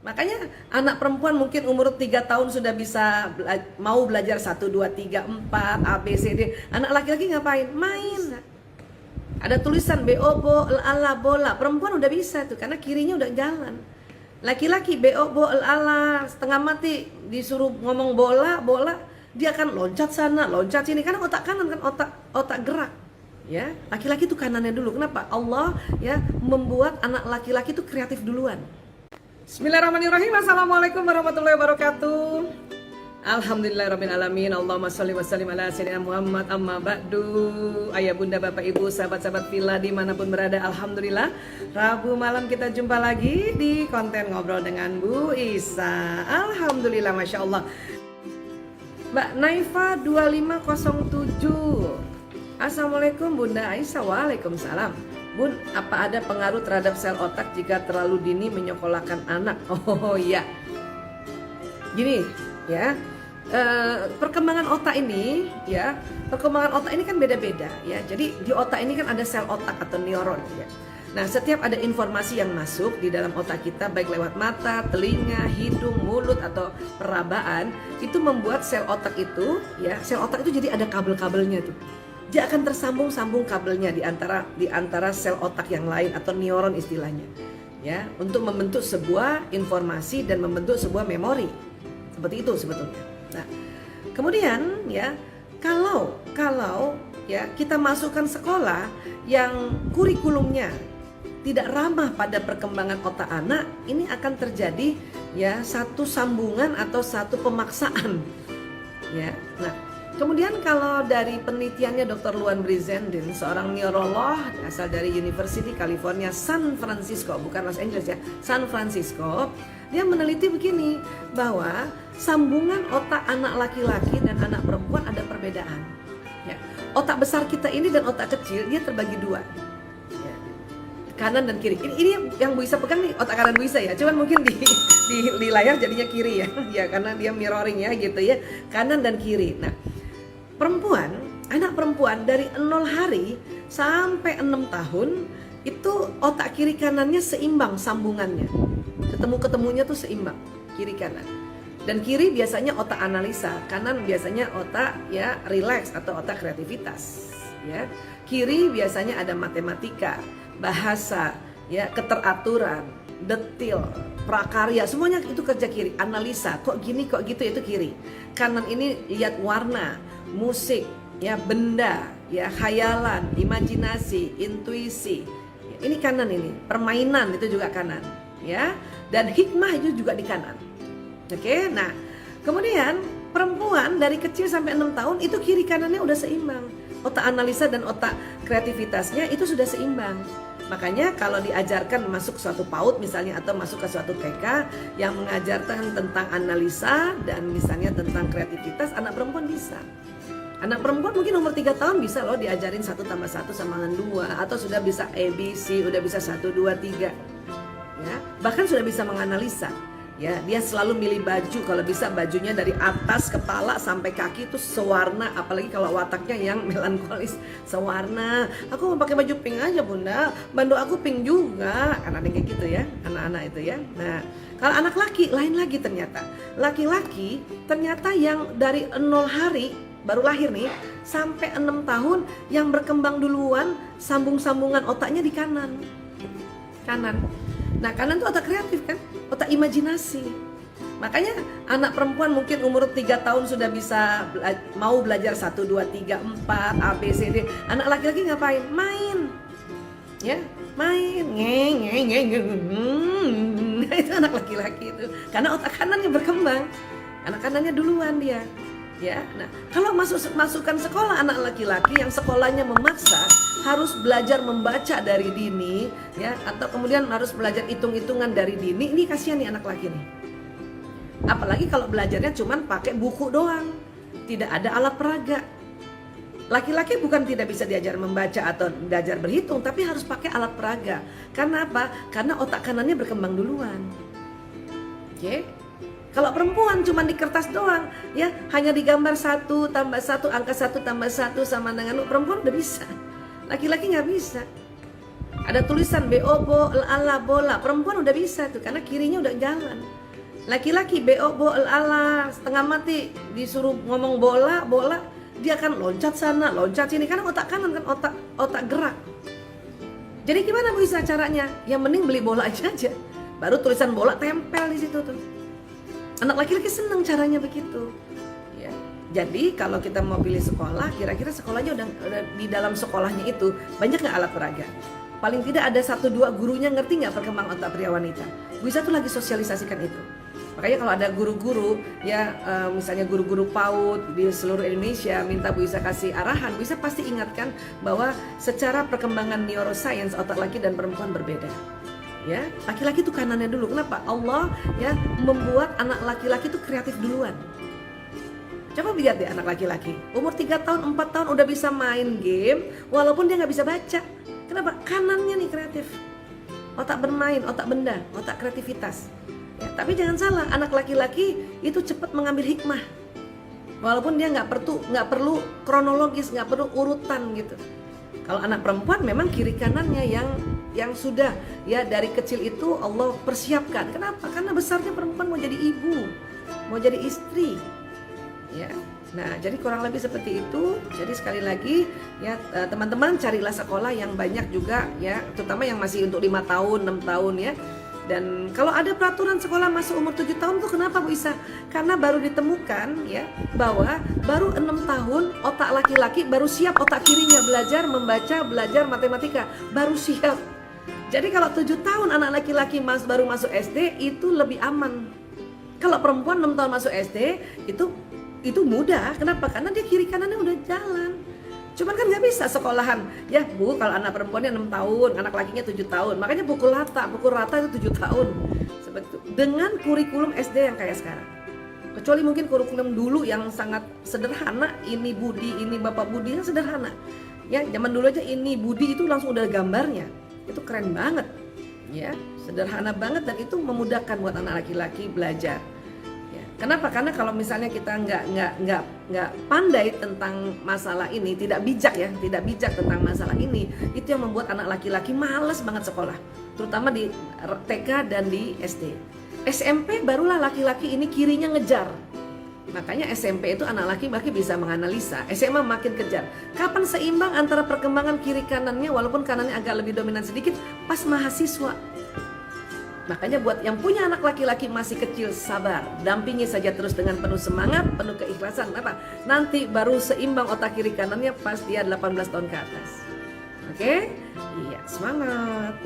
Makanya anak perempuan mungkin umur 3 tahun sudah bisa mau belajar 1, 2, 3, 4 A, B, C, D. Anak laki-laki ngapain? Main. Ada tulisan BO, bo, ala, bola. Perempuan udah bisa tuh karena kirinya udah jalan. Laki-laki BO, bo, ala, setengah mati disuruh ngomong bola, bola, dia akan loncat sana, loncat sini karena otak kanan kan otak gerak. Ya, laki-laki itu kanannya dulu. Kenapa? Allah ya membuat anak laki-laki itu kreatif duluan. Bismillahirrahmanirrahim. Assalamualaikum warahmatullahi wabarakatuh. Alhamdulillahirrabbilalamin. Allahumma sholli wa sallim ala sayyidina Muhammad. Amma ba'du. Ayah bunda bapak ibu sahabat-sahabat villa dimanapun berada, alhamdulillah Rabu malam kita jumpa lagi di konten ngobrol dengan Bu Isa. Alhamdulillah, masya Allah. Mbak Naifa 2507. Assalamualaikum Bunda Aisyah. Waalaikumsalam. Bun, apa ada pengaruh terhadap sel otak jika terlalu dini menyekolahkan anak? Oh iya. Gini ya, perkembangan otak ini ya, perkembangan otak ini kan beda-beda ya. Jadi di otak ini kan ada sel otak atau neuron ya. Nah, setiap ada informasi yang masuk di dalam otak kita baik lewat mata, telinga, hidung, mulut atau perabaan, itu membuat sel otak itu ya, sel otak itu jadi ada kabel-kabelnya tuh. Dia akan tersambung-sambung kabelnya di antara sel otak yang lain atau neuron istilahnya ya, untuk membentuk sebuah informasi dan membentuk sebuah memori. Seperti itu sebetulnya. Nah, kemudian ya, kalau ya kita masukkan sekolah yang kurikulumnya tidak ramah pada perkembangan otak anak, ini akan terjadi ya satu sambungan atau satu pemaksaan ya. Nah, kemudian kalau dari penelitiannya Dr. Luan Brizendin, seorang neurolog asal dari University California San Francisco, bukan Los Angeles ya, San Francisco, dia meneliti begini, bahwa sambungan otak anak laki-laki dan anak perempuan ada perbedaan. Ya. Otak besar kita ini dan otak kecil dia terbagi dua, ya. Kanan dan kiri. Ini yang Bu Isa pegang nih otak kanan Bu Isa ya, cuman mungkin di layar jadinya kiri ya, ya karena dia mirroring ya gitu ya, kanan dan kiri. Nah, perempuan, anak perempuan dari 0 hari sampai 6 tahun itu otak kiri kanannya seimbang sambungannya. Ketemunya tuh seimbang kiri kanan. Dan kiri biasanya otak analisa, kanan biasanya otak ya relax atau otak kreativitas ya. Kiri biasanya ada matematika, bahasa, ya keteraturan, detil, prakarya, semuanya itu kerja kiri. Analisa, kok gini kok gitu, itu kiri. Kanan ini lihat warna, musik, ya benda, ya khayalan, imajinasi, intuisi. Ini kanan ini, permainan itu juga kanan, ya. Dan hikmah itu juga di kanan. Oke, nah kemudian perempuan dari kecil sampai 6 tahun itu kiri kanannya udah seimbang. Otak analisa dan otak kreativitasnya itu sudah seimbang. Makanya kalau diajarkan masuk suatu PAUD misalnya atau masuk ke suatu TK yang mengajarkan tentang analisa dan misalnya tentang kreativitas, anak perempuan bisa. Anak perempuan mungkin umur 3 tahun bisa loh diajarin 1 tambah 1 sama dengan 2, atau sudah bisa ABC, udah bisa 1, 2, 3 ya, bahkan sudah bisa menganalisa ya. Dia selalu milih baju, kalau bisa bajunya dari atas kepala sampai kaki itu sewarna, apalagi kalau wataknya yang melankolis, sewarna. Aku mau pakai baju pink aja Bunda, bandu aku pink juga, kan ada kayak gitu ya anak-anak itu ya. Nah, kalau anak laki lain lagi, ternyata laki-laki ternyata yang dari 0 hari baru lahir nih sampai 6 tahun yang berkembang duluan sambung-sambungan otaknya di kanan. Nah, kanan itu otak kreatif kan, otak imajinasi. Makanya anak perempuan mungkin umur 3 tahun sudah bisa mau belajar 1, 2, 3, 4 A, B, C, D. Anak laki-laki ngapain? Main. Ya, main. Itu anak laki-laki itu. Karena otak kanannya berkembang. Anak kanannya duluan dia. Ya, nah kalau masukkan sekolah anak laki-laki yang sekolahnya memaksa harus belajar membaca dari dini, ya, atau kemudian harus belajar hitung-hitungan dari dini, ini kasihan nih anak laki nih. Apalagi kalau belajarnya cuman pakai buku doang, tidak ada alat peraga. Laki-laki bukan tidak bisa diajar membaca atau diajar berhitung, tapi harus pakai alat peraga. Karena apa? Karena otak kanannya berkembang duluan. Oke? Kalau perempuan cuma di kertas doang, ya hanya digambar 1 tambah 1, angka 1 tambah 1 sama dengan perempuan udah bisa. Laki-laki nggak bisa. Ada tulisan BO ala bola, perempuan udah bisa tuh karena kirinya udah jalan. Laki-laki BO ala setengah mati disuruh ngomong bola, dia akan loncat sana, loncat sini karena otak kanan kan otak gerak. Jadi gimana bisa caranya? Yang mending beli bola aja. Baru tulisan bola tempel di situ tuh. Anak laki-laki seneng caranya begitu. Ya. Jadi kalau kita mau pilih sekolah, kira-kira sekolahnya udah di dalam sekolahnya itu banyak nggak alat peraga? Paling tidak ada 1-2 gurunya ngerti nggak perkembangan otak pria wanita. Bu Isa tuh lagi sosialisasikan itu. Makanya kalau ada guru-guru ya misalnya guru-guru PAUD di seluruh Indonesia minta Bu Isa kasih arahan, Bu Isa pasti ingatkan bahwa secara perkembangan neuroscience otak laki dan perempuan berbeda. Ya, laki-laki itu kanannya dulu. Kenapa? Allah ya membuat anak laki-laki itu kreatif duluan. Coba lihat deh anak laki-laki umur 3 tahun, 4 tahun udah bisa main game walaupun dia nggak bisa baca. Kenapa? Kanannya nih kreatif. Otak bermain, otak benda, otak kreativitas. Ya, tapi jangan salah, anak laki-laki itu cepat mengambil hikmah. Walaupun dia nggak perlu kronologis, nggak perlu urutan gitu. Kalau anak perempuan memang kiri kanannya yang sudah ya dari kecil itu Allah persiapkan. Kenapa? Karena besarnya perempuan mau jadi ibu, mau jadi istri. Ya. Nah, jadi kurang lebih seperti itu. Jadi sekali lagi ya teman-teman carilah sekolah yang banyak juga ya, terutama yang masih untuk 5 tahun, 6 tahun ya. Dan kalau ada peraturan sekolah masuk umur 7 tahun tuh kenapa Bu Isa? Karena baru ditemukan ya bahwa baru 6 tahun otak laki-laki baru siap otak kirinya belajar membaca, belajar matematika, baru siap. Jadi kalau 7 tahun anak laki-laki baru masuk SD itu lebih aman. Kalau perempuan 6 tahun masuk SD itu mudah. Kenapa? Karena dia kiri kanannya udah jalan. Cuman kan nggak bisa sekolahan. Ya Bu, kalau anak perempuannya 6 tahun, anak lakinya 7 tahun. Makanya pukul rata itu 7 tahun. Seperti itu. Dengan kurikulum SD yang kayak sekarang. Kecuali mungkin kurikulum dulu yang sangat sederhana, ini Budi, ini Bapak Budi, yang sederhana. Ya, zaman dulu aja ini Budi itu langsung udah gambarnya. Itu keren banget. Ya, sederhana banget dan itu memudahkan buat anak laki-laki belajar. Kenapa? Karena kalau misalnya kita nggak pandai tentang masalah ini, tidak bijak tentang masalah ini, itu yang membuat anak laki-laki malas banget sekolah, terutama di TK dan di SD. SMP barulah laki-laki ini kirinya ngejar. Makanya SMP itu anak laki-laki bisa menganalisa, SMA makin kejar. Kapan seimbang antara perkembangan kiri kanannya, walaupun kanannya agak lebih dominan sedikit, pas mahasiswa. Makanya buat yang punya anak laki-laki masih kecil, sabar, dampingi saja terus dengan penuh semangat, penuh keikhlasan. Apa? Nanti baru seimbang otak kiri kanannya pas dia 18 tahun ke atas. Oke? Iya, semangat.